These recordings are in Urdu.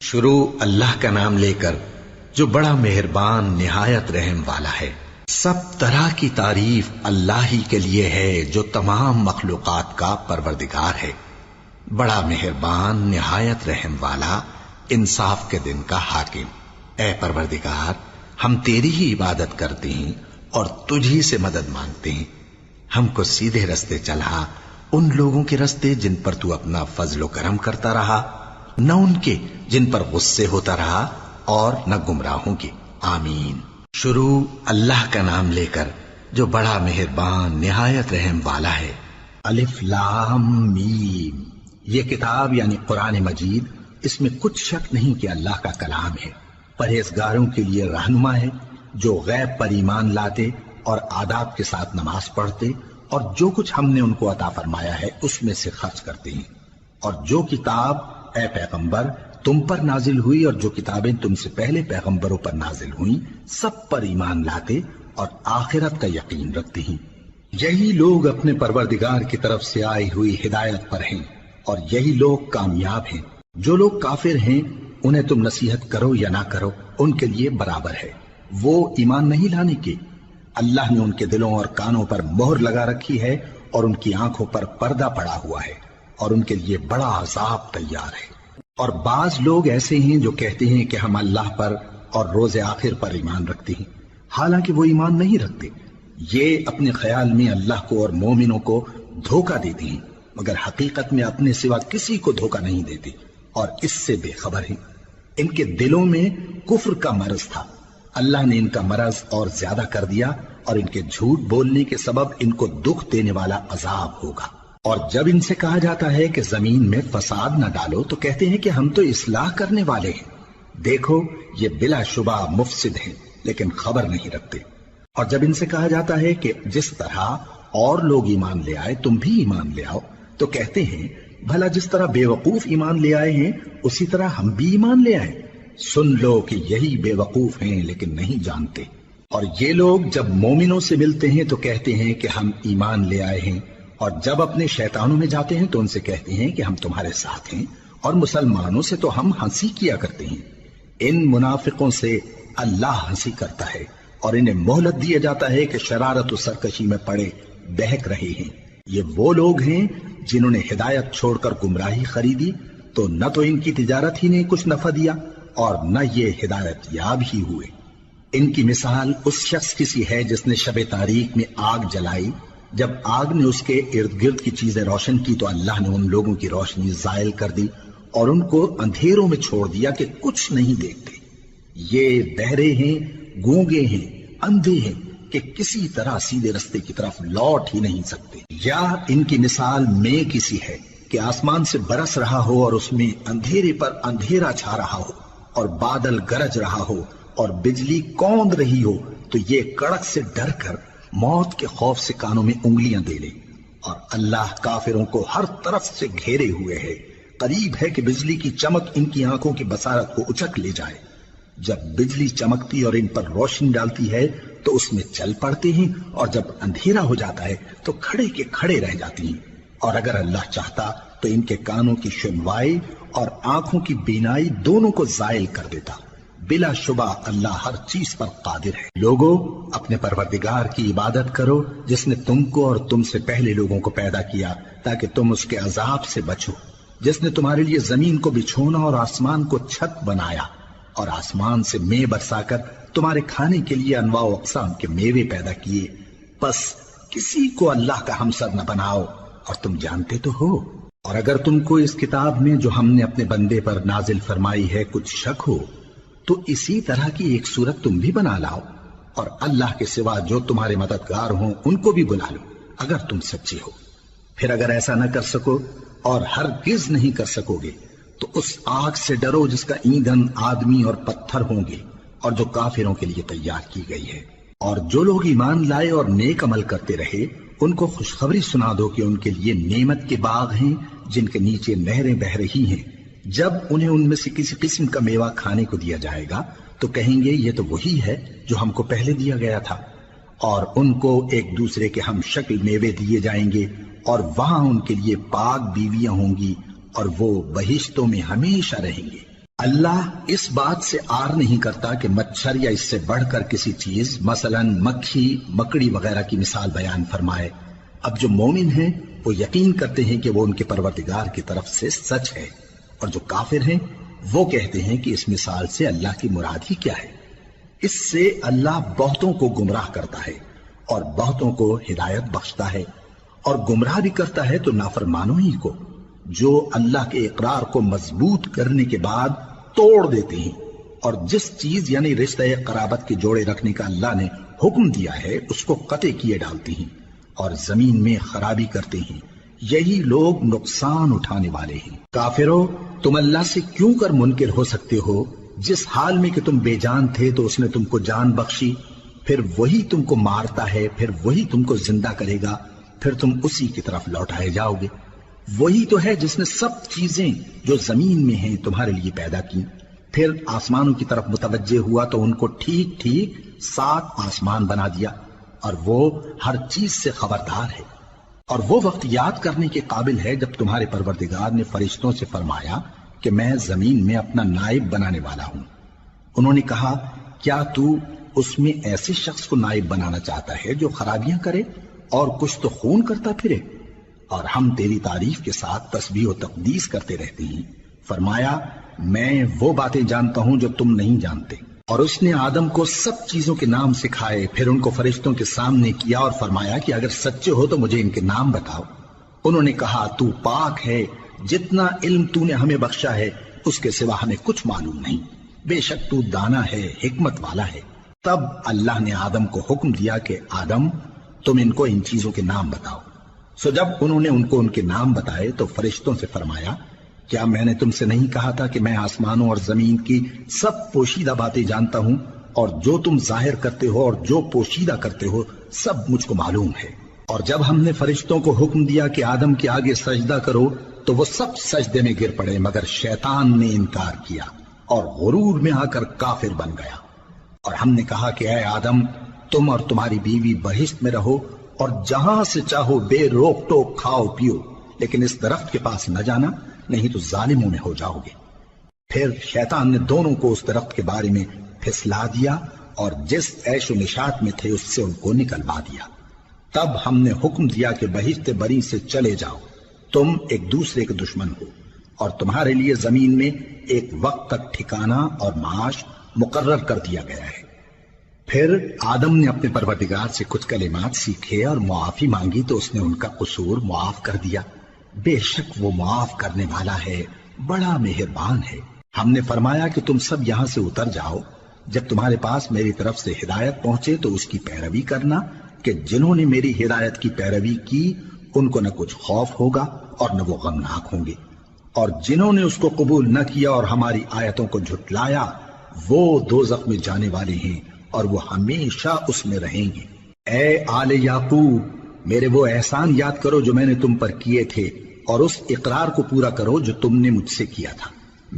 شروع اللہ کا نام لے کر جو بڑا مہربان نہایت رحم والا ہے۔ سب طرح کی تعریف اللہ ہی کے لیے ہے جو تمام مخلوقات کا پروردگار ہے، بڑا مہربان نہایت رحم والا، انصاف کے دن کا حاکم۔ اے پروردگار، ہم تیری ہی عبادت کرتے ہیں اور تجھی سے مدد مانگتے ہیں۔ ہم کو سیدھے رستے چلا، ان لوگوں کے رستے جن پر تو اپنا فضل و کرم کرتا رہا، نہ ان کے جن پر غصے ہوتا رہا، اور نہ گمراہوں کے۔ آمین۔ شروع اللہ کا نام لے کر جو بڑا مہربان نہایت رحم والا ہے۔ الف لام میم۔ یہ کتاب یعنی قرآن مجید، اس میں کچھ شک نہیں کہ اللہ کا کلام ہے، پرہیزگاروں کے لیے رہنما ہے، جو غیب پر ایمان لاتے اور آداب کے ساتھ نماز پڑھتے اور جو کچھ ہم نے ان کو عطا فرمایا ہے اس میں سے خرچ کرتے ہیں، اور جو کتاب اے پیغمبر تم پر نازل ہوئی اور جو کتابیں تم سے پہلے پیغمبروں پر نازل ہوئیں سب پر ایمان لاتے اور آخرت کا یقین رکھتے ہیں۔ یہی لوگ اپنے پروردگار کی طرف سے آئی ہوئی ہدایت پر ہیں اور یہی لوگ کامیاب ہیں۔ جو لوگ کافر ہیں انہیں تم نصیحت کرو یا نہ کرو ان کے لیے برابر ہے، وہ ایمان نہیں لانے کے۔ اللہ نے ان کے دلوں اور کانوں پر مہر لگا رکھی ہے اور ان کی آنکھوں پر پردہ پڑا ہوا ہے اور ان کے لیے بڑا عذاب تیار ہے۔ اور بعض لوگ ایسے ہیں جو کہتے ہیں کہ ہم اللہ پر اور روز آخر پر ایمان رکھتے ہیں، حالانکہ وہ ایمان نہیں رکھتے۔ یہ اپنے خیال میں اللہ کو اور مومنوں کو دھوکہ دیتے ہیں، مگر حقیقت میں اپنے سوا کسی کو دھوکہ نہیں دیتے اور اس سے بے خبر ہیں۔ ان کے دلوں میں کفر کا مرض تھا، اللہ نے ان کا مرض اور زیادہ کر دیا اور ان کے جھوٹ بولنے کے سبب ان کو دکھ دینے والا عذاب ہوگا۔ اور جب ان سے کہا جاتا ہے کہ زمین میں فساد نہ ڈالو تو کہتے ہیں کہ ہم تو اصلاح کرنے والے ہیں۔ دیکھو یہ بلا شبہ مفسد ہیں لیکن خبر نہیں رکھتے۔ اور جب ان سے کہا جاتا ہے کہ جس طرح اور لوگ ایمان لے آئے تم بھی ایمان لے آؤ تو کہتے ہیں بھلا جس طرح بے وقوف ایمان لے آئے ہیں اسی طرح ہم بھی ایمان لے آئیں۔ سن لو کہ یہی بے وقوف ہیں لیکن نہیں جانتے۔ اور یہ لوگ جب مومنوں سے ملتے ہیں تو کہتے ہیں کہ ہم ایمان لے آئے ہیں، اور جب اپنے شیطانوں میں جاتے ہیں تو ان سے کہتے ہیں کہ ہم تمہارے ساتھ ہیں، اور مسلمانوں سے تو ہم ہنسی کیا کرتے ہیں۔ ان منافقوں سے اللہ ہنسی کرتا ہے اور انہیں مہلت دیا جاتا ہے کہ شرارت و سرکشی میں پڑے بہک رہے ہیں۔ یہ وہ لوگ ہیں جنہوں نے ہدایت چھوڑ کر گمراہی خریدی، تو نہ تو ان کی تجارت ہی نے کچھ نفع دیا اور نہ یہ ہدایت یاب ہی ہوئے۔ ان کی مثال اس شخص کی سی ہے جس نے شب تاریک میں آگ جلائی، جب آگ نے اس کے ارد گرد کی چیزیں روشن کی تو اللہ نے ان لوگوں کی روشنی زائل کر دی اور ان کو اندھیروں میں چھوڑ دیا کہ کچھ نہیں دیکھتے۔ یہ بہرے ہیں، گونگے ہیں، اندھے ہیں کہ کسی طرح سیدھے رستے کی طرف لوٹ ہی نہیں سکتے۔ یا ان کی مثال میں کسی ہے کہ آسمان سے برس رہا ہو اور اس میں اندھیرے پر اندھیرا چھا رہا ہو اور بادل گرج رہا ہو اور بجلی کوند رہی ہو، تو یہ کڑک سے ڈر کر موت کے خوف سے کانوں میں انگلیاں دے لے۔ اور اللہ کافروں کو ہر طرف سے گھیرے ہوئے ہے، قریب ہے کہ بجلی کی چمک ان کی آنکھوں کی بصارت کو اچک لے جائے۔ جب بجلی چمکتی اور ان پر روشنی ڈالتی ہے تو اس میں چل پڑتے ہیں، اور جب اندھیرا ہو جاتا ہے تو کھڑے کے کھڑے رہ جاتی ہیں۔ اور اگر اللہ چاہتا تو ان کے کانوں کی سنوائی اور آنکھوں کی بینائی دونوں کو زائل کر دیتا۔ بلا شبہ اللہ ہر چیز پر قادر ہے۔ لوگو اپنے پروردگار کی عبادت کرو جس نے تم کو اور تم سے پہلے لوگوں کو پیدا کیا تاکہ تم اس کے عذاب سے بچو، جس نے تمہارے لیے زمین کو بچھونا اور آسمان کو چھت بنایا، اور آسمان سے مے برسا کر تمہارے کھانے کے لیے انواع و اقسام کے میوے پیدا کیے۔ پس کسی کو اللہ کا ہمسر نہ بناؤ، اور تم جانتے تو ہو۔ اور اگر تم کو اس کتاب میں جو ہم نے اپنے بندے پر نازل فرمائی ہے کچھ شک ہو تو اسی طرح کی ایک صورت تم بھی بنا لاؤ، اور اللہ کے سوا جو تمہارے مددگار ہوں ان کو بھی بلا لو اگر تم سچے ہو۔ پھر اگر ایسا نہ کر سکو اور ہرگز نہیں کر سکو گے تو اس آگ سے ڈرو جس کا ایندھن آدمی اور پتھر ہوں گے اور جو کافروں کے لیے تیار کی گئی ہے۔ اور جو لوگ ایمان لائے اور نیک عمل کرتے رہے ان کو خوشخبری سنا دو کہ ان کے لیے نعمت کے باغ ہیں جن کے نیچے نہریں بہہ رہی ہیں۔ جب انہیں ان میں سے کسی قسم کا میوہ کھانے کو دیا جائے گا تو کہیں گے یہ تو وہی ہے جو ہم کو پہلے دیا گیا تھا، اور ان کو ایک دوسرے کے ہم شکل میوے دیے جائیں گے، اور وہاں ان کے لیے پاک بیویاں ہوں گی اور وہ بہشتوں میں ہمیشہ رہیں گے۔ اللہ اس بات سے آر نہیں کرتا کہ مچھر یا اس سے بڑھ کر کسی چیز مثلاً مکھی مکڑی وغیرہ کی مثال بیان فرمائے۔ اب جو مومن ہیں وہ یقین کرتے ہیں کہ وہ ان کے پروردگار کی طرف سے سچ ہے، اور جو کافر ہیں وہ کہتے ہیں کہ اس مثال سے اللہ کی مراد ہی کیا ہے۔ اس سے اللہ بہتوں کو گمراہ کرتا ہے اور بہتوں کو ہدایت بخشتا ہے، اور گمراہ بھی کرتا ہے تو نافرمانوں ہی کو، جو اللہ کے اقرار کو مضبوط کرنے کے بعد توڑ دیتے ہیں، اور جس چیز یعنی رشتہ قرابت کے جوڑے رکھنے کا اللہ نے حکم دیا ہے اس کو قطع کیے ڈالتے ہیں اور زمین میں خرابی کرتے ہیں۔ یہی لوگ نقصان اٹھانے والے ہیں۔ کافرو، تم اللہ سے کیوں کر منکر ہو سکتے ہو؟ جس حال میں کہ تم بے جان تھے تو اس نے تم کو جان بخشی، پھر وہی تم کو مارتا ہے، پھر وہی تم کو زندہ کرے گا، پھر تم اسی کی طرف لوٹائے جاؤ گے۔ وہی تو ہے جس نے سب چیزیں جو زمین میں ہیں تمہارے لیے پیدا کی، پھر آسمانوں کی طرف متوجہ ہوا تو ان کو ٹھیک ٹھیک 7 آسمان بنا دیا، اور وہ ہر چیز سے خبردار ہے۔ اور وہ وقت یاد کرنے کے قابل ہے جب تمہارے پروردگار نے فرشتوں سے فرمایا کہ میں زمین میں اپنا نائب بنانے والا ہوں۔ انہوں نے کہا، کیا تو اس میں ایسے شخص کو نائب بنانا چاہتا ہے جو خرابیاں کرے اور کچھ تو خون کرتا پھرے؟ اور ہم تیری تعریف کے ساتھ تسبیح و تقدیس کرتے رہتے ہیں۔ فرمایا، میں وہ باتیں جانتا ہوں جو تم نہیں جانتے۔ اور اس نے آدم کو سب چیزوں کے نام سکھائے، پھر ان کو فرشتوں کے سامنے کیا اور فرمایا کہ اگر سچے ہو تو مجھے ان کے نام بتاؤ۔ انہوں نے کہا، تو پاک ہے، جتنا علم تو نے ہمیں بخشا ہے اس کے سوا ہمیں کچھ معلوم نہیں، بے شک تو دانا ہے، حکمت والا ہے۔ تب اللہ نے آدم کو حکم دیا کہ آدم، تم ان کو ان چیزوں کے نام بتاؤ۔ سو جب انہوں نے ان کو ان کے نام بتائے تو فرشتوں سے فرمایا، کیا میں نے تم سے نہیں کہا تھا کہ میں آسمانوں اور زمین کی سب پوشیدہ باتیں جانتا ہوں، اور جو تم ظاہر کرتے ہو اور جو پوشیدہ کرتے ہو سب مجھ کو معلوم ہے۔ اور جب ہم نے فرشتوں کو حکم دیا کہ آدم کے آگے سجدہ کرو تو وہ سب سجدے میں گر پڑے مگر شیطان نے انکار کیا اور غرور میں آ کر کافر بن گیا۔ اور ہم نے کہا کہ اے آدم، تم اور تمہاری بیوی بہشت میں رہو اور جہاں سے چاہو بے روک ٹوک کھاؤ پیو، لیکن اس درخت کے پاس نہ جانا، نہیں تو ظالموں میں ہو جاؤ گے۔ پھر شیطان نے دونوں کو اس درخت کے بارے میں پھسلا دیا اور جس عیش و نشاط میں تھے اس سے ان کو نکلوا دیا۔ تب ہم نے حکم دیا کہ بہشت بری سے چلے جاؤ، تم ایک دوسرے کے دشمن ہو، اور تمہارے لیے زمین میں ایک وقت تک ٹھکانہ اور معاش مقرر کر دیا گیا ہے۔ پھر آدم نے اپنے پروردگار سے کچھ کلمات سیکھے اور معافی مانگی تو اس نے ان کا قصور معاف کر دیا۔ بے شک وہ معاف کرنے والا ہے، بڑا مہربان ہے۔ ہم نے فرمایا کہ تم سب یہاں سے اتر جاؤ، جب تمہارے پاس میری طرف سے ہدایت پہنچے تو اس کی پیروی کرنا، کہ جنہوں نے میری ہدایت کی پیروی کی ان کو نہ کچھ خوف ہوگا اور نہ وہ غمناک ہوں گے، اور جنہوں نے اس کو قبول نہ کیا اور ہماری آیتوں کو جھٹلایا وہ دوزخ میں جانے والے ہیں اور وہ ہمیشہ اس میں رہیں گے۔ اے آل یعقوب، میرے وہ احسان یاد کرو جو میں نے تم پر کیے تھے، اور اس اقرار کو پورا کرو جو تم نے مجھ سے کیا تھا۔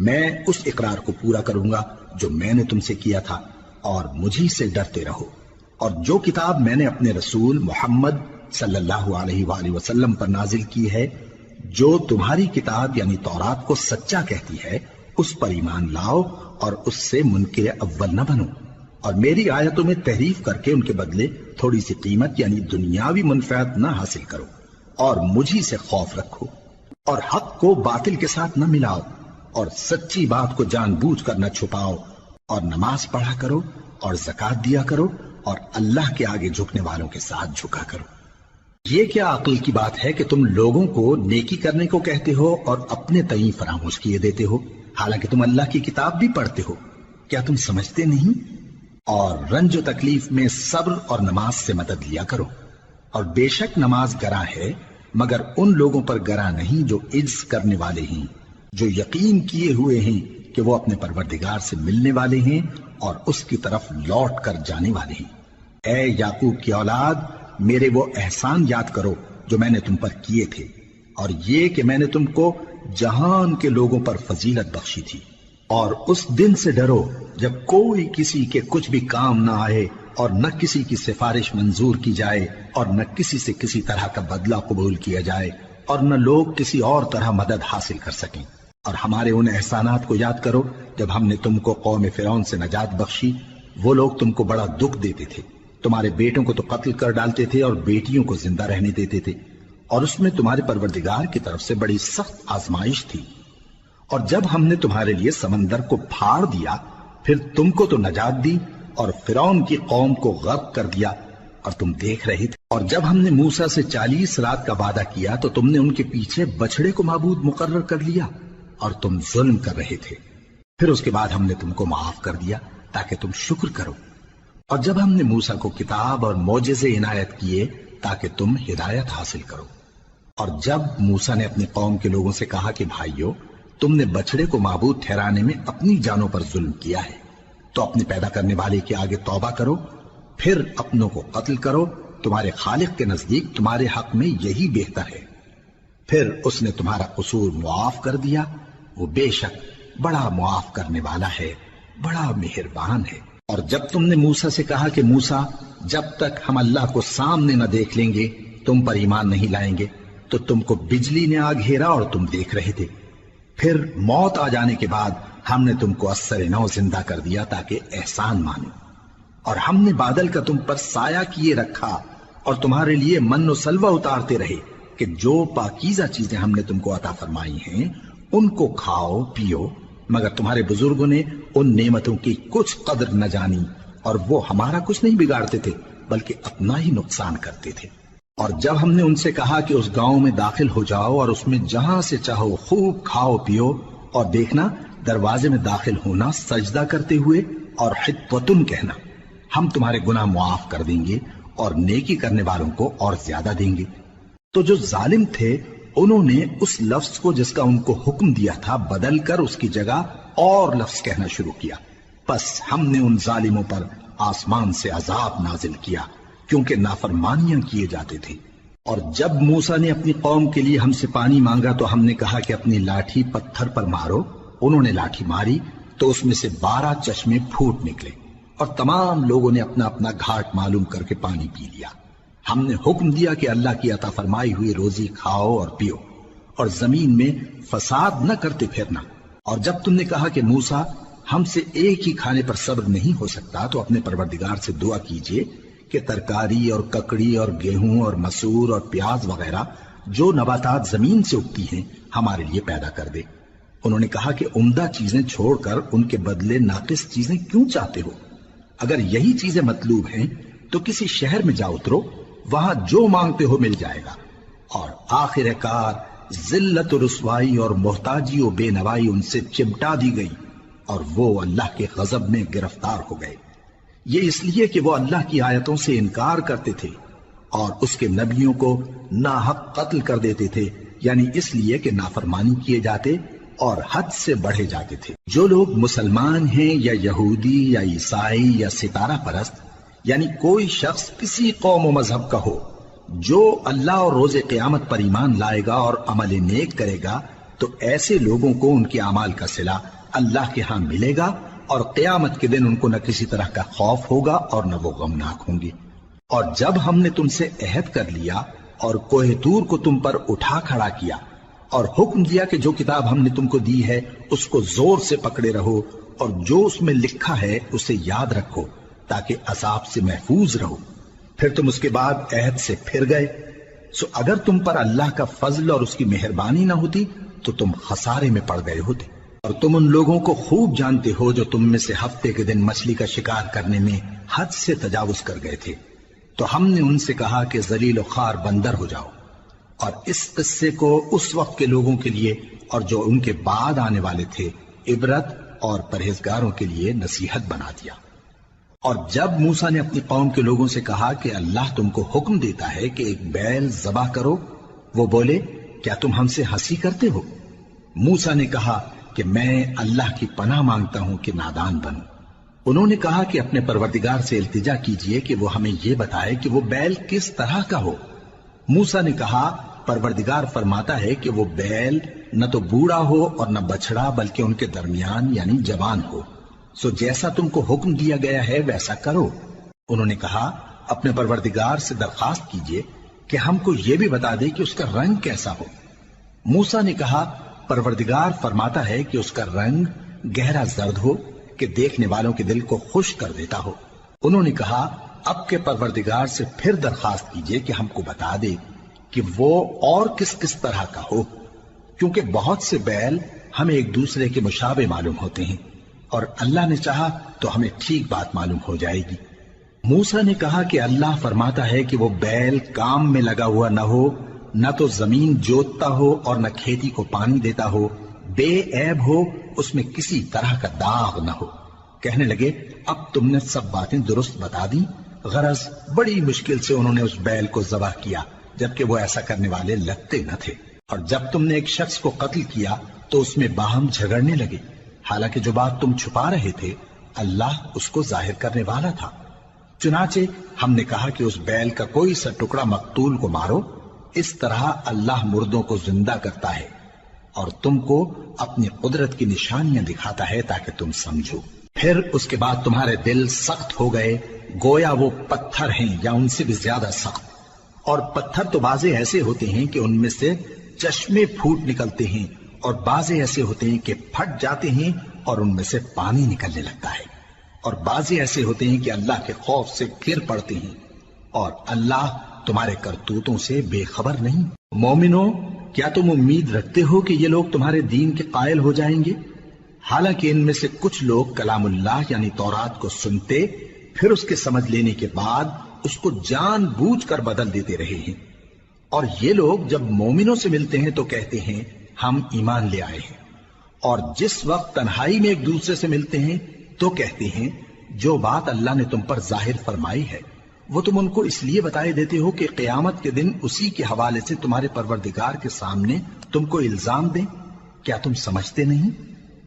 میں اس اقرار کو پورا کروں گا جو میں نے تم سے کیا تھا، اور مجھی سے ڈرتے رہو۔ اور جو کتاب میں نے اپنے رسول محمد صلی اللہ علیہ وآلہ وسلم پر نازل کی ہے، جو تمہاری کتاب یعنی تورات کو سچا کہتی ہے، اس پر ایمان لاؤ اور اس سے منکر اول نہ بنو، اور میری آیتوں میں تحریف کر کے ان کے بدلے تھوڑی سی قیمت یعنی دنیاوی منفعت نہ حاصل کرو، اور مجھی سے خوف رکھو، اور حق کو باطل کے ساتھ نہ ملاؤ، اور سچی بات کو جان بوجھ کر نہ چھپاؤ، اور نماز پڑھا کرو اور زکوٰۃ دیا کرو، اور اللہ کے آگے جھکنے والوں کے ساتھ جھکا کرو۔ یہ کیا عقل کی بات ہے کہ تم لوگوں کو نیکی کرنے کو کہتے ہو اور اپنے تئیں فراموش کیے دیتے ہو، حالانکہ تم اللہ کی کتاب بھی پڑھتے ہو؟ کیا تم سمجھتے نہیں؟ اور رنج و تکلیف میں صبر اور نماز سے مدد لیا کرو، اور بے شک نماز گراں ہے مگر ان لوگوں پر گراں نہیں جو عجز کرنے والے ہیں، جو یقین کیے ہوئے ہیں کہ وہ اپنے پروردگار سے ملنے والے ہیں اور اس کی طرف لوٹ کر جانے والے ہیں۔ اے یعقوب کی اولاد، میرے وہ احسان یاد کرو جو میں نے تم پر کیے تھے، اور یہ کہ میں نے تم کو جہان کے لوگوں پر فضیلت بخشی تھی۔ اور اس دن سے ڈرو جب کوئی کسی کے کچھ بھی کام نہ آئے، اور نہ کسی کی سفارش منظور کی جائے، اور نہ کسی سے کسی طرح کا بدلہ قبول کیا جائے، اور نہ لوگ کسی اور طرح مدد حاصل کر سکیں۔ اور ہمارے ان احسانات کو یاد کرو جب ہم نے تم کو قوم فرعون سے نجات بخشی وہ لوگ تم کو بڑا دکھ دیتے تھے، تمہارے بیٹوں کو تو قتل کر ڈالتے تھے اور بیٹیوں کو زندہ رہنے دیتے تھے، اور اس میں تمہارے پروردگار کی طرف سے بڑی سخت آزمائش تھی۔ اور جب ہم نے تمہارے لیے سمندر کو پھاڑ دیا پھر تم کو تو نجات دی اور فرعون کی قوم کو غرق کر دیا اور تم دیکھ رہے تھے۔ اور جب ہم نے موسیٰ سے 40 رات کا وعدہ کیا تو تم نے ان کے پیچھے بچڑے کو معبود مقرر کر لیا اور تم ظلم کر رہے تھے، پھر اس کے بعد ہم نے تم کو معاف کر دیا تاکہ تم شکر کرو۔ اور جب ہم نے موسیٰ کو کتاب اور معجزے عنایت کیے تاکہ تم ہدایت حاصل کرو۔ اور جب موسیٰ نے اپنی قوم کے لوگوں سے کہا کہ بھائیو، تم نے بچڑے کو معبود ٹھہرانے میں اپنی جانوں پر ظلم کیا ہے، تو اپنے پیدا کرنے والے کے آگے توبہ کرو، پھر اپنوں کو قتل کرو، تمہارے خالق کے نزدیک تمہارے حق میں یہی بہتر ہے۔ پھر اس نے تمہارا قصور معاف کر دیا، وہ بے شک بڑا معاف کرنے والا ہے، بڑا مہربان ہے۔ اور جب تم نے موسیٰ سے کہا کہ موسیٰ، جب تک ہم اللہ کو سامنے نہ دیکھ لیں گے تم پر ایمان نہیں لائیں گے، تو تم کو بجلی نے آ گھیرا اور تم دیکھ رہے تھے، پھر موت آ جانے کے بعد ہم نے تم کو اثر نو زندہ کر دیا تاکہ احسان مانو۔ اور ہم نے بادل کا تم پر سایہ کیے رکھا اور تمہارے لیے من و سلوہ اتارتے رہے کہ جو پاکیزہ چیزیں ہم نے تم کو عطا فرمائی ہیں ان کو کھاؤ پیو، مگر تمہارے بزرگوں نے ان نعمتوں کی کچھ قدر نہ جانی اور وہ ہمارا کچھ نہیں بگاڑتے تھے بلکہ اپنا ہی نقصان کرتے تھے۔ اور جب ہم نے ان سے کہا کہ اس گاؤں میں داخل ہو جاؤ اور اس میں جہاں سے چاہو خوب کھاؤ پیو، اور دیکھنا دروازے میں داخل ہونا سجدہ کرتے ہوئے اور حطوتن کہنا، ہم تمہارے گناہ معاف کر دیں گے اور نیکی کرنے والوں کو اور زیادہ دیں گے۔ تو جو ظالم تھے انہوں نے اس لفظ کو جس کا ان کو حکم دیا تھا بدل کر اس کی جگہ اور لفظ کہنا شروع کیا، پس ہم نے ان ظالموں پر آسمان سے عذاب نازل کیا کیونکہ نافرمانیاں کیے جاتے تھے۔ اور جب موسیٰ نے اپنی قوم کے لیے ہم سے پانی مانگا تو ہم نے کہا کہ اپنی لاٹھی پتھر پر مارو، انہوں نے لاٹھی ماری تو اس میں سے 12 چشمے پھوٹ نکلے اور تمام لوگوں نے اپنا اپنا گھاٹ معلوم کر کے پانی پی لیا۔ ہم نے حکم دیا کہ اللہ کی عطا فرمائی ہوئی روزی کھاؤ اور پیو اور زمین میں فساد نہ کرتے پھرنا۔ اور جب تم نے کہا کہ موسیٰ ہم سے ایک ہی کھانے پر صبر نہیں ہو سکتا تو اپنے پروردگار سے دعا کیجئے کہ ترکاری اور ککڑی اور گیہوں اور مسور اور پیاز وغیرہ جو نباتات زمین سے اگتی ہیں ہمارے لیے پیدا کر دے۔ انہوں نے کہا کہ عمدہ چیزیں چھوڑ کر ان کے بدلے ناقص چیزیں کیوں چاہتے ہو؟ اگر یہی چیزیں مطلوب ہیں تو کسی شہر میں جا اترو، وہاں جو مانگتے ہو مل جائے گا۔ اور آخر کار ذلت و رسوائی اور محتاجی و بے نوائی ان سے چمٹا دی گئی اور وہ اللہ کے غضب میں گرفتار ہو گئے، یہ اس لیے کہ وہ اللہ کی آیتوں سے انکار کرتے تھے اور اس کے نبیوں کو ناحق قتل کر دیتے تھے، یعنی اس لیے کہ نافرمانی کیے جاتے اور حد سے بڑھے جاتے تھے۔ جو لوگ مسلمان ہیں یا یہودی یا عیسائی یا ستارہ پرست، یعنی کوئی شخص کسی قوم و مذہب کا ہو، جو اللہ اور روز قیامت پر ایمان لائے گا اور عمل نیک کرے گا تو ایسے لوگوں کو ان کے اعمال کا صلہ اللہ کے ہاں ملے گا اور قیامت کے دن ان کو نہ کسی طرح کا خوف ہوگا اور نہ وہ غمناک ہوں گے۔ اور جب ہم نے تم سے عہد کر لیا اور کوہ طور کو تم پر اٹھا کھڑا کیا اور حکم دیا کہ جو کتاب ہم نے تم کو دی ہے اس کو زور سے پکڑے رہو اور جو اس میں لکھا ہے اسے یاد رکھو تاکہ عذاب سے محفوظ رہو، پھر تم اس کے بعد عہد سے پھر گئے، سو اگر تم پر اللہ کا فضل اور اس کی مہربانی نہ ہوتی تو تم خسارے میں پڑ گئے ہوتے۔ اور تم ان لوگوں کو خوب جانتے ہو جو تم میں سے ہفتے کے دن مچھلی کا شکار کرنے میں حد سے تجاوز کر گئے تھے، تو ہم نے ان سے کہا کہ ذلیل و خوار بندر ہو جاؤ، اور اس قصے کو اس وقت کے لوگوں کے لیے اور جو ان کے بعد آنے والے تھے عبرت اور پرہیزگاروں کے لیے نصیحت بنا دیا۔ اور جب موسیٰ نے اپنی قوم کے لوگوں سے کہا کہ اللہ تم کو حکم دیتا ہے کہ ایک بیل ذبح کرو، وہ بولے کیا تم ہم سے ہنسی کرتے ہو؟ موسیٰ نے کہا کہ میں اللہ کی پناہ مانگتا ہوں کہ نادان بنوں۔ انہوں نے کہا کہ اپنے پروردگار سے التجا کیجئے کہ وہ ہمیں یہ بتائے کہ وہ بیل کس طرح کا ہو۔ موسیٰ نے کہا پروردگار فرماتا ہے کہ وہ بیل نہ تو بوڑھا ہو اور نہ بچڑا بلکہ ان کے درمیان یعنی جوان ہو، سو جیسا تم کو حکم دیا گیا ہے ویسا کرو۔ انہوں نے کہا اپنے پروردگار سے درخواست کیجئے کہ ہم کو یہ بھی بتا دے کہ اس کا رنگ کیسا ہو۔ موسیٰ نے کہا پروردگار فرماتا ہے کہ اس کا رنگ گہرا زرد ہو کہ دیکھنے والوں کے دل کو خوش کر دیتا ہو۔ انہوں نے کہا اب کے پروردگار سے پھر درخواست کیجئے کہ ہم کو بتا دے کہ وہ اور کس کس طرح کا ہو، کیونکہ بہت سے بیل ہمیں ایک دوسرے کے مشابہ معلوم ہوتے ہیں، اور اللہ نے چاہا تو ہمیں ٹھیک بات معلوم ہو جائے گی۔ موسیٰ نے کہا کہ اللہ فرماتا ہے کہ وہ بیل کام میں لگا ہوا نہ ہو، نہ تو زمین جوتتا ہو اور نہ کھیتی کو پانی دیتا ہو، بے عیب ہو، اس میں کسی طرح کا داغ نہ ہو۔ کہنے لگے اب تم نے سب باتیں درست بتا دی۔ غرض بڑی مشکل سے انہوں نے اس بیل کو ذبح کیا، جبکہ وہ ایسا کرنے والے لگتے نہ تھے۔ اور جب تم نے ایک شخص کو قتل کیا تو اس میں باہم جھگڑنے لگے، حالانکہ جو بات تم چھپا رہے تھے اللہ اس کو ظاہر کرنے والا تھا۔ چنانچہ ہم نے کہا کہ اس بیل کا کوئی سا ٹکڑا مقتول کو مارو، اس طرح اللہ مردوں کو زندہ کرتا ہے اور تم کو اپنی قدرت کی نشانیاں دکھاتا ہے تاکہ تم سمجھو۔ پھر اس کے بعد تمہارے دل سخت ہو گئے گویا وہ پتھر ہیں یا ان سے بھی زیادہ سخت، اور پتھر تو بعضے ایسے ہوتے ہیں کہ ان میں سے چشمے پھوٹ نکلتے ہیں، اور بعضے ایسے ہوتے ہیں کہ پھٹ جاتے ہیں اور ان میں سے پانی نکلنے لگتا ہے، اور بعضے ایسے ہوتے ہیں کہ اللہ کے خوف سے گر پڑتے ہیں، اور اللہ تمہارے کرتوتوں سے بے خبر نہیں۔ مومنو، کیا تم امید رکھتے ہو کہ یہ لوگ تمہارے دین کے قائل ہو جائیں گے؟ حالانکہ ان میں سے کچھ لوگ کلام اللہ یعنی تورات کو سنتے پھر اس کے سمجھ لینے کے بعد اس کو جان بوجھ کر بدل دیتے رہے ہیں، اور یہ لوگ جب مومنوں سے ملتے ہیں تو کہتے ہیں ہم ایمان لے آئے ہیں، اور جس وقت تنہائی میں ایک دوسرے سے ملتے ہیں تو کہتے ہیں جو بات اللہ نے تم پر ظاہر فرمائی ہے وہ تم ان کو اس لیے بتائے دیتے ہو کہ قیامت کے دن اسی کے حوالے سے تمہارے پروردگار کے سامنے تم کو الزام دیں۔ کیا تم سمجھتے نہیں؟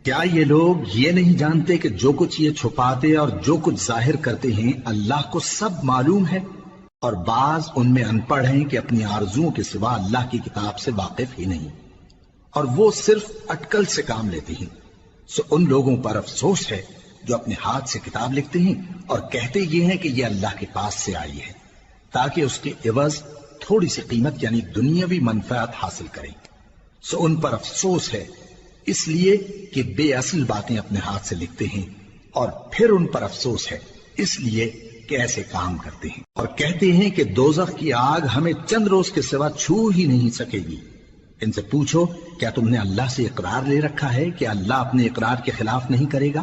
کیا یہ لوگ یہ نہیں جانتے کہ جو کچھ یہ چھپاتے اور جو کچھ ظاہر کرتے ہیں اللہ کو سب معلوم ہے؟ اور بعض ان میں ان پڑھ ہیں کہ اپنی آرزوؤں کے سوا اللہ کی کتاب سے واقف ہی نہیں، اور وہ صرف اٹکل سے کام لیتے ہیں۔ سو ان لوگوں پر افسوس ہے جو اپنے ہاتھ سے کتاب لکھتے ہیں اور کہتے یہ ہیں کہ یہ اللہ کے پاس سے آئی ہے تاکہ اس کے عوض تھوڑی سی قیمت یعنی دنیاوی منفعت حاصل کریں۔ سو ان پر افسوس ہے اس لیے کہ بے اصل باتیں اپنے ہاتھ سے لکھتے ہیں، اور پھر ان پر افسوس ہے اس لیے کہ ایسے کام کرتے ہیں، اور کہتے ہیں کہ دوزخ کی آگ ہمیں چند روز کے سوا چھو ہی نہیں سکے گی۔ ان سے پوچھو کیا تم نے اللہ سے اقرار لے رکھا ہے کہ اللہ اپنے اقرار کے خلاف نہیں کرے گا،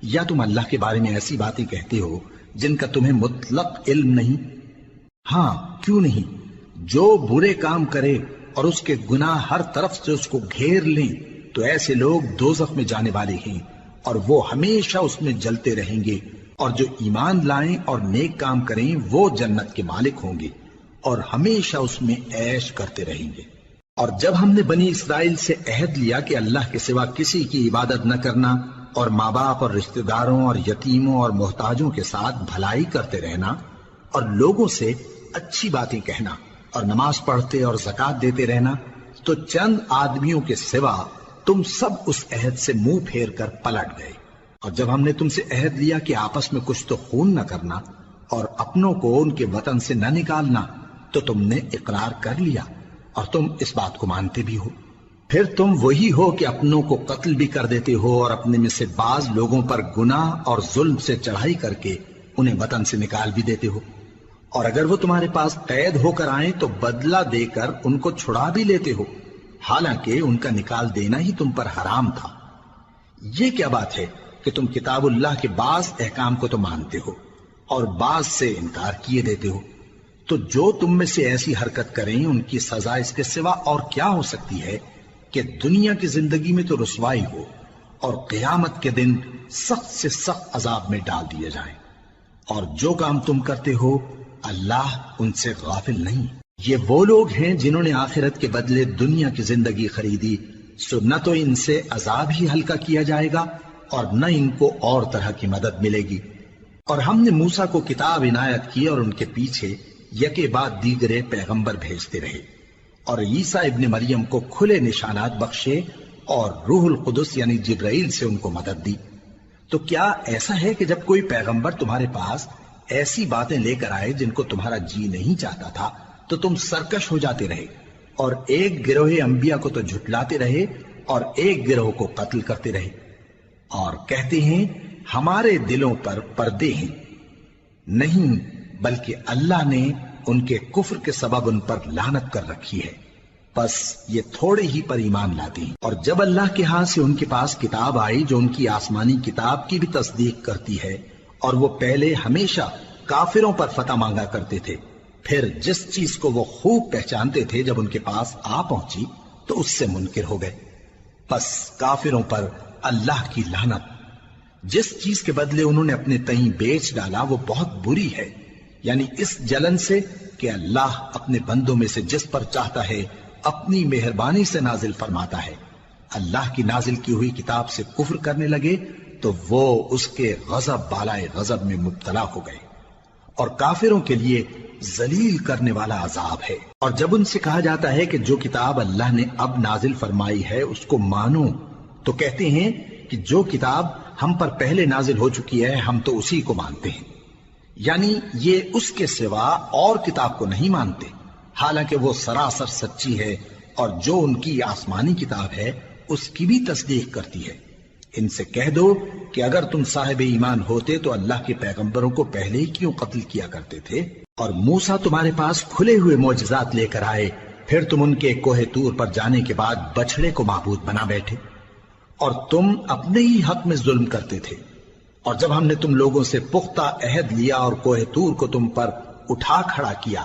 یا تم اللہ کے بارے میں ایسی باتیں کہتے ہو جن کا تمہیں مطلق علم نہیں؟ ہاں کیوں نہیں، جو برے کام کرے اور اس کے گناہ ہر طرف سے اس کو گھیر لیں تو ایسے لوگ دوزخ میں جانے والے ہیں، اور وہ ہمیشہ اس میں جلتے رہیں گے، اور جو ایمان لائیں اور نیک کام کریں وہ جنت کے مالک ہوں گے اور ہمیشہ اس میں عیش کرتے رہیں گے۔ اور جب ہم نے بنی اسرائیل سے عہد لیا کہ اللہ کے سوا کسی کی عبادت نہ کرنا، اور ماں باپ اور رشتہ داروں اور یتیموں اور محتاجوں کے ساتھ بھلائی کرتے رہنا، اور لوگوں سے اچھی باتیں کہنا، اور نماز پڑھتے اور زکوٰۃ دیتے رہنا، تو چند آدمیوں کے سوا تم سب اس عہد سے منہ پھیر کر پلٹ گئے۔ اور جب ہم نے تم سے عہد لیا کہ آپس میں کچھ تو خون نہ کرنا اور اپنوں کو ان کے وطن سے نہ نکالنا، تو تم نے اقرار کر لیا اور تم اس بات کو مانتے بھی ہو۔ پھر تم وہی ہو کہ اپنوں کو قتل بھی کر دیتے ہو اور اپنے میں سے بعض لوگوں پر گناہ اور ظلم سے چڑھائی کر کے انہیں وطن سے نکال بھی دیتے ہو، اور اگر وہ تمہارے پاس قید ہو کر آئیں تو بدلہ دے کر ان کو چھڑا بھی لیتے ہو، حالانکہ ان کا نکال دینا ہی تم پر حرام تھا۔ یہ کیا بات ہے کہ تم کتاب اللہ کے بعض احکام کو تو مانتے ہو اور بعض سے انکار کیے دیتے ہو؟ تو جو تم میں سے ایسی حرکت کریں ان کی سزا اس کے سوا اور کیا ہو سکتی ہے کہ دنیا کی زندگی میں تو رسوائی ہو اور قیامت کے دن سخت سے سخت عذاب میں ڈال دیے جائیں۔ اور جو کام تم کرتے ہو اللہ ان سے غافل نہیں۔ یہ وہ لوگ ہیں جنہوں نے آخرت کے بدلے دنیا کی زندگی خریدی، سو نہ تو ان سے عذاب ہی ہلکا کیا جائے گا اور نہ ان کو اور طرح کی مدد ملے گی۔ اور ہم نے موسیٰ کو کتاب عنایت کی اور ان کے پیچھے یکے بعد دیگرے پیغمبر بھیجتے رہے، اور عیسیٰ ابن مریم کو کھلے نشانات بخشے اور روح القدس یعنی جبرائیل سے ان کو مدد دی۔ تو کیا ایسا ہے کہ جب کوئی پیغمبر تمہارے پاس ایسی باتیں لے کر آئے جن کو تمہارا جی نہیں چاہتا تھا تو تم سرکش ہو جاتے رہے، اور ایک گروہ انبیاء کو تو جھٹلاتے رہے اور ایک گروہ کو قتل کرتے رہے؟ اور کہتے ہیں ہمارے دلوں پر پردے ہیں، نہیں بلکہ اللہ نے ان کے کفر کے سبب ان پر لعنت کر رکھی ہے، بس یہ تھوڑے ہی پر ایمان لاتے ہیں۔ اور جب اللہ کے ہاں سے ان کے پاس کتاب آئی جو ان کی آسمانی کتاب کی بھی تصدیق کرتی ہے، اور وہ پہلے ہمیشہ کافروں پر فتح مانگا کرتے تھے، پھر جس چیز کو وہ خوب پہچانتے تھے جب ان کے پاس آ پہنچی تو اس سے منکر ہو گئے، بس کافروں پر اللہ کی لعنت۔ جس چیز کے بدلے انہوں نے اپنے تئیں بیچ ڈالا وہ بہت بری ہے، یعنی اس جلن سے کہ اللہ اپنے بندوں میں سے جس پر چاہتا ہے اپنی مہربانی سے نازل فرماتا ہے۔ اللہ کی نازل کی ہوئی کتاب سے کفر کرنے لگے تو وہ اس کے غضب بالائے غضب میں مبتلا ہو گئے، اور کافروں کے لیے ذلیل کرنے والا عذاب ہے۔ اور جب ان سے کہا جاتا ہے کہ جو کتاب اللہ نے اب نازل فرمائی ہے اس کو مانو، تو کہتے ہیں کہ جو کتاب ہم پر پہلے نازل ہو چکی ہے ہم تو اسی کو مانتے ہیں، یعنی یہ اس کے سوا اور کتاب کو نہیں مانتے، حالانکہ وہ سراسر سچی ہے، اور جو ان کی آسمانی کتاب ہے اس کی بھی تصدیق کرتی ہے۔ ان سے کہہ دو کہ اگر تم صاحب ایمان ہوتے تو اللہ کے پیغمبروں کو پہلے ہی کیوں قتل کیا کرتے تھے؟ اور موسیٰ تمہارے پاس کھلے ہوئے معجزات لے کر آئے، پھر تم ان کے کوہ طور پر جانے کے بعد بچڑے کو معبود بنا بیٹھے، اور تم اپنے ہی حق میں ظلم کرتے تھے۔ اور جب ہم نے تم لوگوں سے پختہ عہد لیا اور کوہ طور کو تم پر اٹھا کھڑا کیا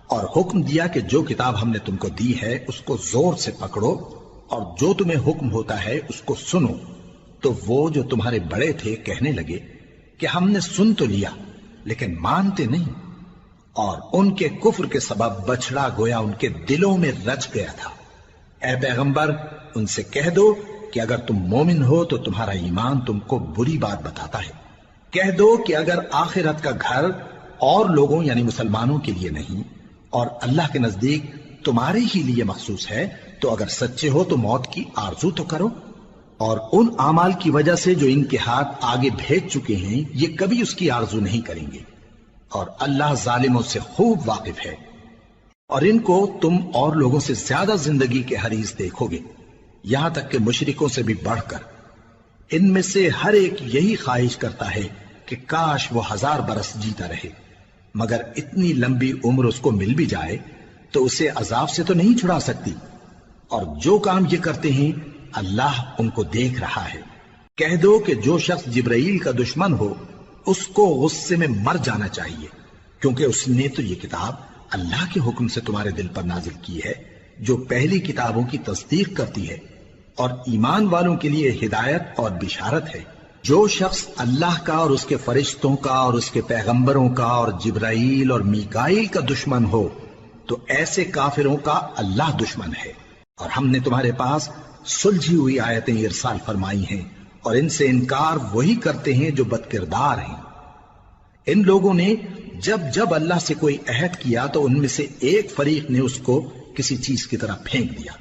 اور حکم دیا کہ جو کتاب ہم نے تم کو دی ہے اس کو زور سے پکڑو اور جو تمہیں حکم ہوتا ہے اس کو سنو، تو وہ جو تمہارے بڑے تھے کہنے لگے کہ ہم نے سن تو لیا لیکن مانتے نہیں، اور ان کے کفر کے سبب بچڑا گویا ان کے دلوں میں رچ گیا تھا۔ اے پیغمبر ان سے کہہ دو کہ اگر تم مومن ہو تو تمہارا ایمان تم کو بری بات بتاتا ہے۔ کہہ دو کہ اگر آخرت کا گھر اور لوگوں یعنی مسلمانوں کے لیے نہیں اور اللہ کے نزدیک تمہارے ہی لیے مخصوص ہے تو اگر سچے ہو تو موت کی آرزو تو کرو، اور ان اعمال کی وجہ سے جو ان کے ہاتھ آگے بھیج چکے ہیں یہ کبھی اس کی آرزو نہیں کریں گے، اور اللہ ظالموں سے خوب واقف ہے۔ اور ان کو تم اور لوگوں سے زیادہ زندگی کے حریص دیکھو گے، یہاں تک کہ مشرکوں سے بھی بڑھ کر۔ ان میں سے ہر ایک یہی خواہش کرتا ہے کہ کاش وہ 1000 برس جیتا رہے، مگر اتنی لمبی عمر اس کو مل بھی جائے تو اسے عذاب سے تو نہیں چھڑا سکتی، اور جو کام یہ کرتے ہیں اللہ ان کو دیکھ رہا ہے۔ کہہ دو کہ جو شخص جبرائیل کا دشمن ہو اس کو غصے میں مر جانا چاہیے، کیونکہ اس نے تو یہ کتاب اللہ کے حکم سے تمہارے دل پر نازل کی ہے جو پہلی کتابوں کی تصدیق کرتی ہے، اور ایمان والوں کے لیے ہدایت اور بشارت ہے۔ جو شخص اللہ کا اور اس کے فرشتوں کا اور اس کے پیغمبروں کا اور جبرائیل اور میکائیل کا دشمن ہو تو ایسے کافروں کا اللہ دشمن ہے۔ اور ہم نے تمہارے پاس سلجھی ہوئی آیتیں ارسال فرمائی ہیں، اور ان سے انکار وہی کرتے ہیں جو بد کردار ہیں۔ ان لوگوں نے جب جب اللہ سے کوئی عہد کیا تو ان میں سے ایک فریق نے اس کو کسی چیز کی طرح پھینک دیا۔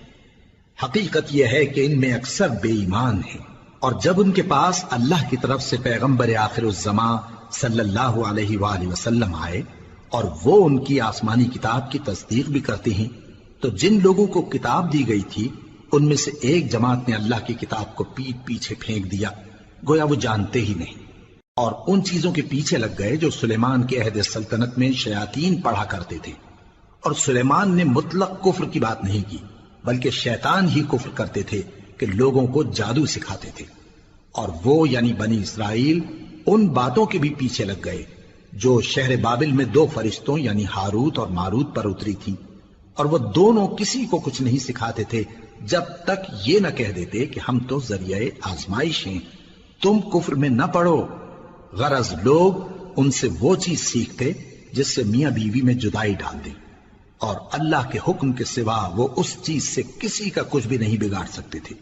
حقیقت یہ ہے کہ ان میں اکثر بے ایمان ہیں، اور جب ان کے پاس اللہ کی طرف سے پیغمبر آخر الزماں صلی اللہ علیہ وآلہ وسلم آئے اور وہ ان کی آسمانی کتاب کی تصدیق بھی کرتے ہیں، تو جن لوگوں کو کتاب دی گئی تھی ان میں سے ایک جماعت نے اللہ کی کتاب کو پیٹ پیچھے پھینک دیا، گویا وہ جانتے ہی نہیں، اور ان چیزوں کے پیچھے لگ گئے جو سلیمان کے عہد سلطنت میں شیاطین پڑھا کرتے تھے۔ اور سلیمان نے مطلق کفر کی بات نہیں کی، بلکہ شیطان ہی کفر کرتے تھے کہ لوگوں کو جادو سکھاتے تھے، اور وہ یعنی بنی اسرائیل ان باتوں کے بھی پیچھے لگ گئے جو شہر بابل میں 2 فرشتوں یعنی ہاروت اور ماروت پر اتری تھی، اور وہ دونوں کسی کو کچھ نہیں سکھاتے تھے جب تک یہ نہ کہہ دیتے کہ ہم تو ذریعہ آزمائش ہیں، تم کفر میں نہ پڑو۔ غرض لوگ ان سے وہ چیز سیکھتے جس سے میاں بیوی میں جدائی ڈال دیں، اور اللہ کے حکم کے سوا وہ اس چیز سے کسی کا کچھ بھی نہیں بگاڑ سکتے تھے،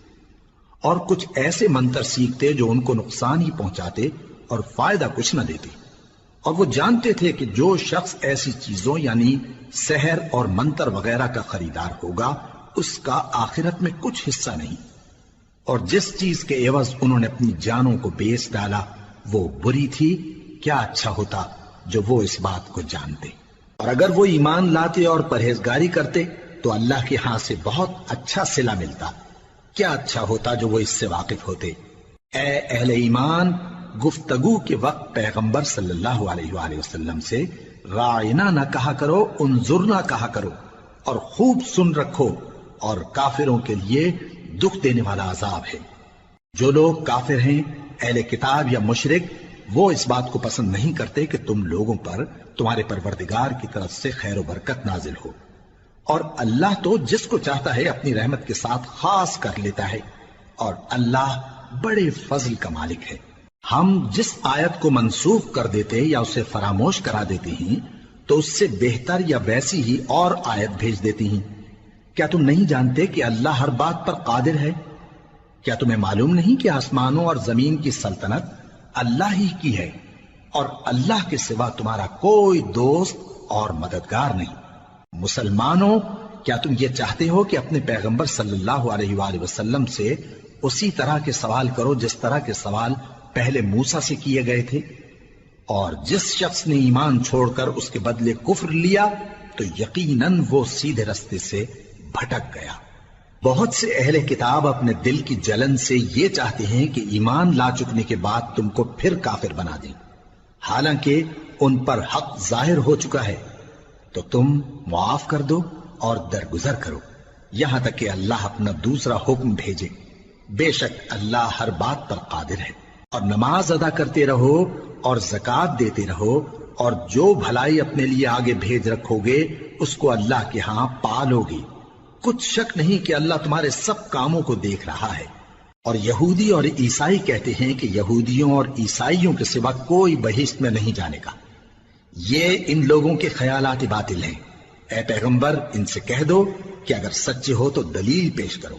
اور کچھ ایسے منتر سیکھتے جو ان کو نقصان ہی پہنچاتے اور فائدہ کچھ نہ دیتے، اور وہ جانتے تھے کہ جو شخص ایسی چیزوں یعنی سحر اور منتر وغیرہ کا خریدار ہوگا اس کا آخرت میں کچھ حصہ نہیں، اور جس چیز کے عوض انہوں نے اپنی جانوں کو بیچ ڈالا وہ بری تھی، کیا اچھا ہوتا جو وہ اس بات کو جانتے۔ اور اگر وہ ایمان لاتے اور پرہیزگاری کرتے تو اللہ کے ہاں سے بہت اچھا صلہ ملتا، کیا اچھا ہوتا جو وہ اس سے واقف ہوتے۔ اے اہل ایمان، گفتگو کے وقت پیغمبر صلی اللہ علیہ وآلہ وسلم سے رائنا نہ کہا کرو، انظرنا کہا کرو، اور خوب سن رکھو، اور کافروں کے لیے دکھ دینے والا عذاب ہے۔ جو لوگ کافر ہیں، اہل کتاب یا مشرک، وہ اس بات کو پسند نہیں کرتے کہ تم لوگوں پر تمہارے پروردگار کی طرف سے خیر و برکت نازل ہو، اور اللہ تو جس کو چاہتا ہے اپنی رحمت کے ساتھ خاص کر لیتا ہے، اور اللہ بڑے فضل کا مالک ہے۔ ہم جس آیت کو منسوخ کر دیتے یا اسے فراموش کرا دیتے ہیں تو اس سے بہتر یا ویسی ہی اور آیت بھیج دیتی ہیں۔ کیا تم نہیں جانتے کہ اللہ ہر بات پر قادر ہے؟ کیا تمہیں معلوم نہیں کہ آسمانوں اور زمین کی سلطنت اللہ ہی کی ہے، اور اللہ کے سوا تمہارا کوئی دوست اور مددگار نہیں؟ مسلمانوں، کیا تم یہ چاہتے ہو کہ اپنے پیغمبر صلی اللہ علیہ وآلہ وسلم سے اسی طرح کے سوال کرو جس طرح کے سوال پہلے موسیٰ سے کیے گئے تھے؟ اور جس شخص نے ایمان چھوڑ کر اس کے بدلے کفر لیا تو یقیناً وہ سیدھے رستے سے بھٹک گیا۔ بہت سے اہل کتاب اپنے دل کی جلن سے یہ چاہتے ہیں کہ ایمان لا چکنے کے بعد تم کو پھر کافر بنا دیں، حالانکہ ان پر حق ظاہر ہو چکا ہے۔ تو تم معاف کر دو اور درگزر کرو یہاں تک کہ اللہ اپنا دوسرا حکم بھیجے۔ بے شک اللہ ہر بات پر قادر ہے۔ اور نماز ادا کرتے رہو اور زکوٰۃ دیتے رہو، اور جو بھلائی اپنے لیے آگے بھیج رکھو گے اس کو اللہ کے ہاں پالو گے۔ کچھ شک نہیں کہ اللہ تمہارے سب کاموں کو دیکھ رہا ہے۔ اور یہودی اور عیسائی کہتے ہیں کہ یہودیوں اور عیسائیوں کے سوا کوئی بہشت میں نہیں جانے گا۔ یہ ان لوگوں کے خیالات باطل ہیں۔ اے پیغمبر، ان سے کہہ دو کہ اگر سچے ہو تو دلیل پیش کرو۔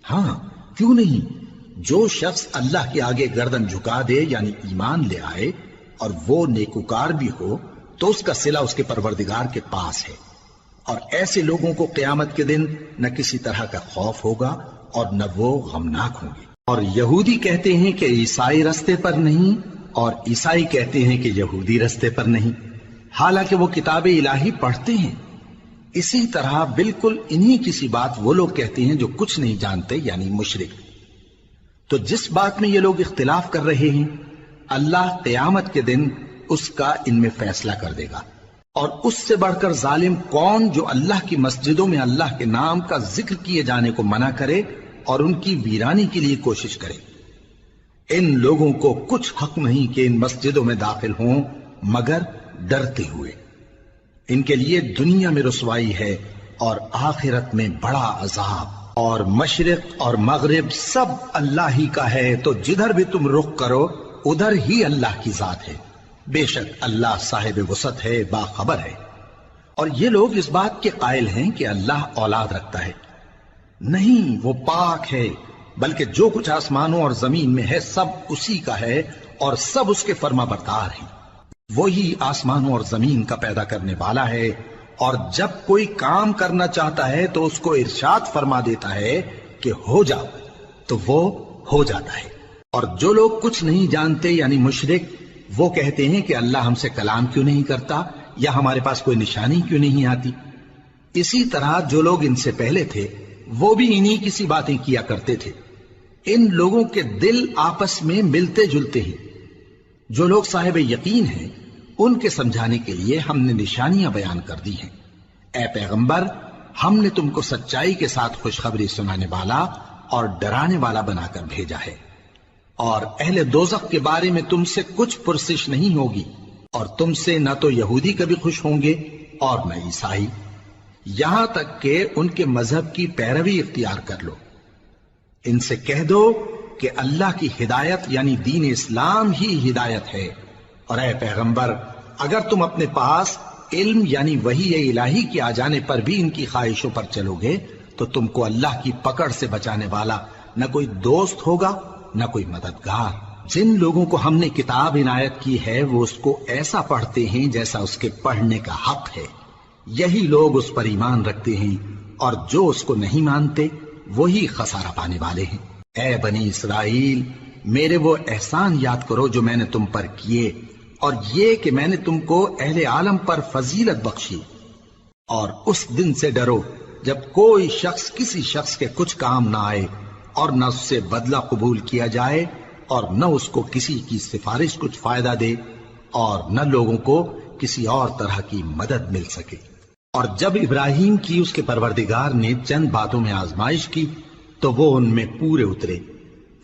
ہاں، کیوں نہیں؟ جو شخص اللہ کے آگے گردن جھکا دے یعنی ایمان لے آئے اور وہ نیکوکار بھی ہو تو اس کا صلہ اس کے پروردگار کے پاس ہے، اور ایسے لوگوں کو قیامت کے دن نہ کسی طرح کا خوف ہوگا اور نہ وہ غمناک ہوں گے۔ اور یہودی کہتے ہیں کہ عیسائی رستے پر نہیں، اور عیسائی کہتے ہیں کہ یہودی رستے پر نہیں، حالانکہ وہ کتاب الہی پڑھتے ہیں۔ اسی طرح بالکل انہی کسی بات وہ لوگ کہتے ہیں جو کچھ نہیں جانتے یعنی مشرک۔ تو جس بات میں یہ لوگ اختلاف کر رہے ہیں اللہ قیامت کے دن اس کا ان میں فیصلہ کر دے گا۔ اور اس سے بڑھ کر ظالم کون جو اللہ کی مسجدوں میں اللہ کے نام کا ذکر کیے جانے کو منع کرے اور ان کی ویرانی کے لیے کوشش کرے۔ ان لوگوں کو کچھ حق نہیں کہ ان مسجدوں میں داخل ہوں مگر ڈرتے ہوئے۔ ان کے لیے دنیا میں رسوائی ہے اور آخرت میں بڑا عذاب۔ اور مشرق اور مغرب سب اللہ ہی کا ہے، تو جدھر بھی تم رخ کرو ادھر ہی اللہ کی ذات ہے۔ بے شک اللہ صاحب وسعت ہے، باخبر ہے۔ اور یہ لوگ اس بات کے قائل ہیں کہ اللہ اولاد رکھتا ہے۔ نہیں، وہ پاک ہے، بلکہ جو کچھ آسمانوں اور زمین میں ہے سب اسی کا ہے، اور سب اس کے فرما بردار ہیں۔ وہی آسمانوں اور زمین کا پیدا کرنے والا ہے، اور جب کوئی کام کرنا چاہتا ہے تو اس کو ارشاد فرما دیتا ہے کہ ہو جا، تو وہ ہو جاتا ہے۔ اور جو لوگ کچھ نہیں جانتے یعنی مشرک، وہ کہتے ہیں کہ اللہ ہم سے کلام کیوں نہیں کرتا، یا ہمارے پاس کوئی نشانی کیوں نہیں آتی۔ اسی طرح جو لوگ ان سے پہلے تھے وہ بھی انہی کسی باتیں کیا کرتے تھے۔ ان لوگوں کے دل آپس میں ملتے جلتے ہیں۔ جو لوگ صاحب یقین ہیں ان کے سمجھانے کے لیے ہم نے نشانیاں بیان کر دی ہیں۔ اے پیغمبر، ہم نے تم کو سچائی کے ساتھ خوشخبری سنانے والا اور ڈرانے والا بنا کر بھیجا ہے، اور اہل دوزخ کے بارے میں تم سے کچھ پرسش نہیں ہوگی، اور تم سے نہ تو یہودی کبھی خوش ہوں گے اور نہ عیسائی، یہاں تک کہ ان کے مذہب کی پیروی اختیار کر لو۔ ان سے کہہ دو کہ اللہ کی ہدایت یعنی دین اسلام ہی ہدایت ہے، اور اے پیغمبر اگر تم اپنے پاس علم یعنی وحی الہی کے آ جانے پر بھی ان کی خواہشوں پر چلو گے تو تم کو اللہ کی پکڑ سے بچانے والا نہ کوئی دوست ہوگا نہ کوئی مددگار۔ جن لوگوں کو ہم نے کتاب عنایت کی ہے وہ اس کو ایسا پڑھتے ہیں جیسا اس کے پڑھنے کا حق ہے، یہی لوگ اس پر ایمان رکھتے ہیں، اور جو اس کو نہیں مانتے وہی خسارہ پانے والے ہیں۔ اے بنی اسرائیل، میرے وہ احسان یاد کرو جو میں نے تم پر کیے، اور یہ کہ میں نے تم کو اہل عالم پر فضیلت بخشی۔ اور اس دن سے ڈرو جب کوئی شخص کسی شخص کے کچھ کام نہ آئے اور نہ اس سے بدلہ قبول کیا جائے، اور نہ اس کو کسی کی سفارش کچھ فائدہ دے اور نہ لوگوں کو کسی اور طرح کی مدد مل سکے۔ اور جب ابراہیم کی اس کے پروردگار نے چند باتوں میں آزمائش کی تو وہ ان میں پورے اترے۔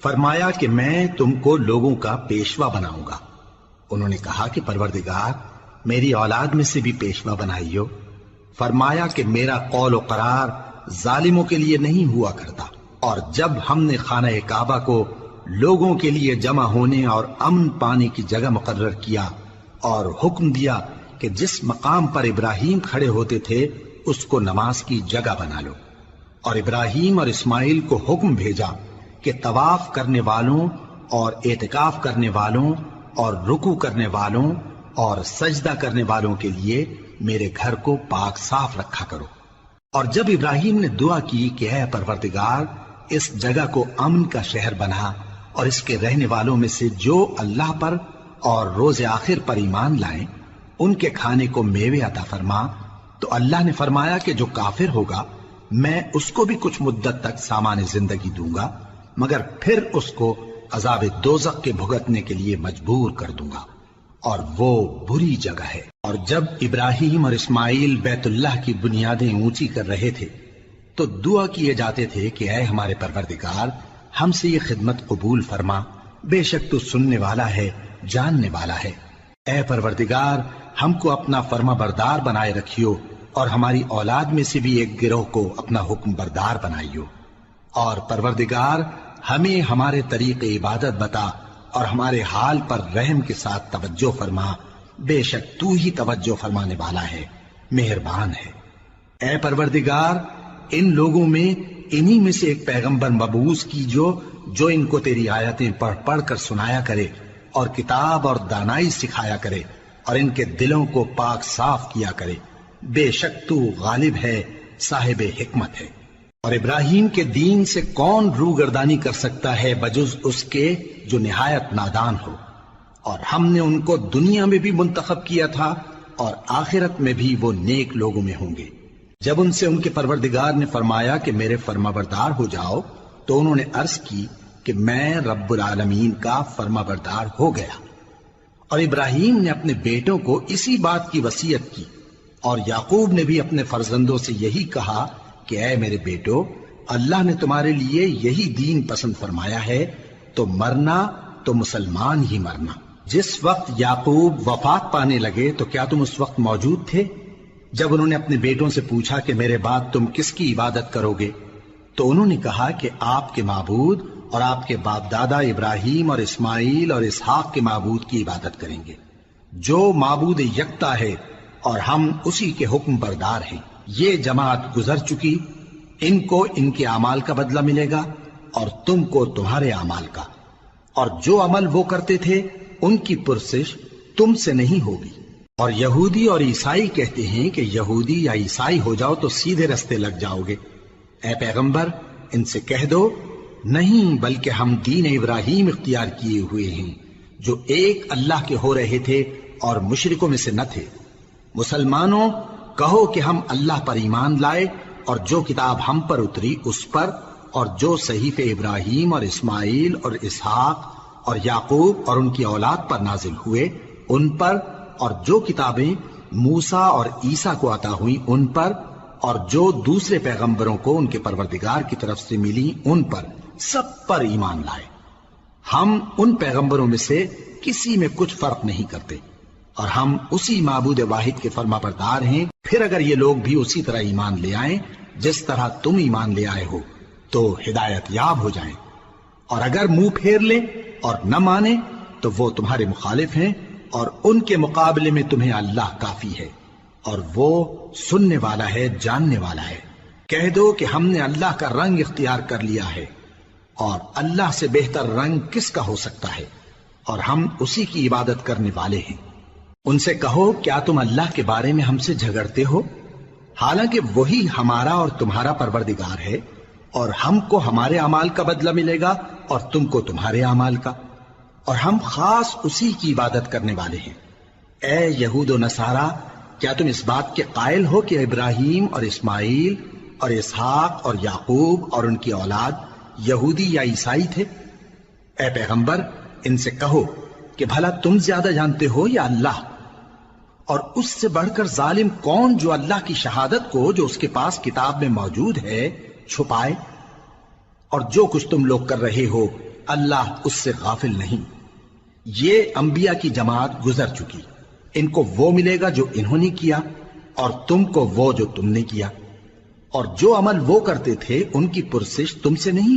فرمایا کہ میں تم کو لوگوں کا پیشوا بناؤں گا۔ انہوں نے کہا کہ پروردگار میری اولاد میں سے بھی پیشوا بنائیو۔ فرمایا کہ میرا قول و قرار ظالموں کے لیے نہیں ہوا کرتا۔ اور جب ہم نے خانہ کعبہ کو لوگوں کے لیے جمع ہونے اور امن پانے کی جگہ مقرر کیا اور حکم دیا کہ جس مقام پر ابراہیم کھڑے ہوتے تھے اس کو نماز کی جگہ بنا لو، اور ابراہیم اور اسماعیل کو حکم بھیجا کہ طواف کرنے والوں اور اعتکاف کرنے والوں اور رکوع کرنے والوں اور سجدہ کرنے والوں کے لیے میرے گھر کو پاک صاف رکھا کرو۔ اور جب ابراہیم نے دعا کی کہ اے پروردگار اس جگہ کو امن کا شہر بنا اور اس کے رہنے والوں میں سے جو اللہ پر اور روز آخر پر ایمان لائیں ان کے کھانے کو میوے عطا فرما، تو اللہ نے فرمایا کہ جو کافر ہوگا میں اس کو بھی کچھ مدت تک سامان زندگی دوں گا، مگر پھر اس کو عذاب دوزخ کے بھگتنے کے لیے مجبور کر دوں گا، اور وہ بری جگہ ہے۔ اور جب ابراہیم اور اسماعیل بیت اللہ کی بنیادیں اونچی کر رہے تھے تو دعا کیے جاتے تھے کہ اے ہمارے پروردگار ہم سے یہ خدمت قبول فرما، بے شک تو سننے والا ہے، جاننے والا ہے۔ اے پروردگار ہم کو اپنا فرما بردار بنائے رکھیو، اور ہماری اولاد میں سے بھی ایک گروہ کو اپنا حکم بردار بنائیو، اور پروردگار ہمیں ہمارے طریق عبادت بتا اور ہمارے حال پر رحم کے ساتھ توجہ فرما، بے شک تو ہی توجہ فرمانے والا ہے، مہربان ہے۔ اے پروردگار ان لوگوں میں انہی میں سے ایک پیغمبر مبعوث کیجو جو ان کو تیری آیتیں پڑھ پڑھ کر سنایا کرے اور کتاب اور دانائی سکھایا کرے اور ان کے دلوں کو پاک صاف کیا کرے، بے شک تو غالب ہے، صاحب حکمت ہے۔ اور ابراہیم کے دین سے کون روگردانی کر سکتا ہے بجز اس کے جو نہایت نادان ہو، اور ہم نے ان کو دنیا میں بھی منتخب کیا تھا اور آخرت میں بھی وہ نیک لوگوں میں ہوں گے۔ جب ان سے ان کے پروردگار نے فرمایا کہ میرے فرما بردار ہو جاؤ تو انہوں نے عرض کی کہ میں رب العالمین کا فرما بردار ہو گیا۔ اور ابراہیم نے اپنے بیٹوں کو اسی بات کی وصیت کی، اور یعقوب نے بھی اپنے فرزندوں سے یہی کہا کہ اے میرے بیٹو اللہ نے تمہارے لیے یہی دین پسند فرمایا ہے، تو مرنا تو مسلمان ہی مرنا۔ جس وقت یعقوب وفات پانے لگے تو کیا تم اس وقت موجود تھے جب انہوں نے اپنے بیٹوں سے پوچھا کہ میرے بعد تم کس کی عبادت کرو گے؟ تو انہوں نے کہا کہ آپ کے معبود اور آپ کے باپ دادا ابراہیم اور اسماعیل اور اسحاق کے معبود کی عبادت کریں گے، جو معبود یکتا ہے اور ہم اسی کے حکم بردار ہیں۔ یہ جماعت گزر چکی، ان کو ان کے اعمال کا بدلہ ملے گا اور تم کو تمہارے اعمال کا، اور جو عمل وہ کرتے تھے ان کی پرسش تم سے نہیں ہوگی۔ اور یہودی اور عیسائی کہتے ہیں کہ یہودی یا عیسائی ہو جاؤ تو سیدھے رستے لگ جاؤ گے۔ اے پیغمبر ان سے کہہ دو نہیں، بلکہ ہم دین ابراہیم اختیار کیے ہوئے ہیں جو ایک اللہ کے ہو رہے تھے اور مشرکوں میں سے نہ تھے۔ مسلمانوں کہو کہ ہم اللہ پر ایمان لائے اور جو کتاب ہم پر اتری اس پر، اور جو صحیفے ابراہیم اور اسماعیل اور اسحاق اور یعقوب اور ان کی اولاد پر نازل ہوئے ان پر، اور جو کتابیں موسیٰ اور عیسیٰ کو عطا ہوئیں ان پر، اور جو دوسرے پیغمبروں کو ان کے پروردگار کی طرف سے ملی ان پر، سب پر ایمان لائے۔ ہم ان پیغمبروں میں سے کسی میں کچھ فرق نہیں کرتے، اور ہم اسی معبود واحد کے فرما بردار ہیں۔ پھر اگر یہ لوگ بھی اسی طرح ایمان لے آئیں جس طرح تم ایمان لے آئے ہو تو ہدایت یاب ہو جائیں، اور اگر منہ پھیر لیں اور نہ مانیں تو وہ تمہارے مخالف ہیں، اور ان کے مقابلے میں تمہیں اللہ کافی ہے، اور وہ سننے والا ہے، جاننے والا ہے۔ کہہ دو کہ ہم نے اللہ کا رنگ اختیار کر لیا ہے، اور اللہ سے بہتر رنگ کس کا ہو سکتا ہے، اور ہم اسی کی عبادت کرنے والے ہیں۔ ان سے کہو کیا تم اللہ کے بارے میں ہم سے جھگڑتے ہو، حالانکہ وہی ہمارا اور تمہارا پروردگار ہے، اور ہم کو ہمارے اعمال کا بدلہ ملے گا اور تم کو تمہارے اعمال کا، اور ہم خاص اسی کی عبادت کرنے والے ہیں۔ اے یہود و نصارا کیا تم اس بات کے قائل ہو کہ ابراہیم اور اسماعیل اور اسحاق اور یعقوب اور ان کی اولاد یہودی یا عیسائی تھے؟ اے پیغمبر ان سے کہو کہ بھلا تم زیادہ جانتے ہو یا اللہ؟ اور اس سے بڑھ کر ظالم کون جو اللہ کی شہادت کو جو اس کے پاس کتاب میں موجود ہے چھپائے؟ اور جو کچھ تم لوگ کر رہے ہو اللہ اس سے غافل نہیں۔ یہ انبیاء کی جماعت گزر چکی، ان کو وہ ملے گا جو انہوں نے کیا اور تم کو وہ جو تم نے کیا، اور جو عمل وہ کرتے تھے ان کی پرسش تم سے نہیں ہو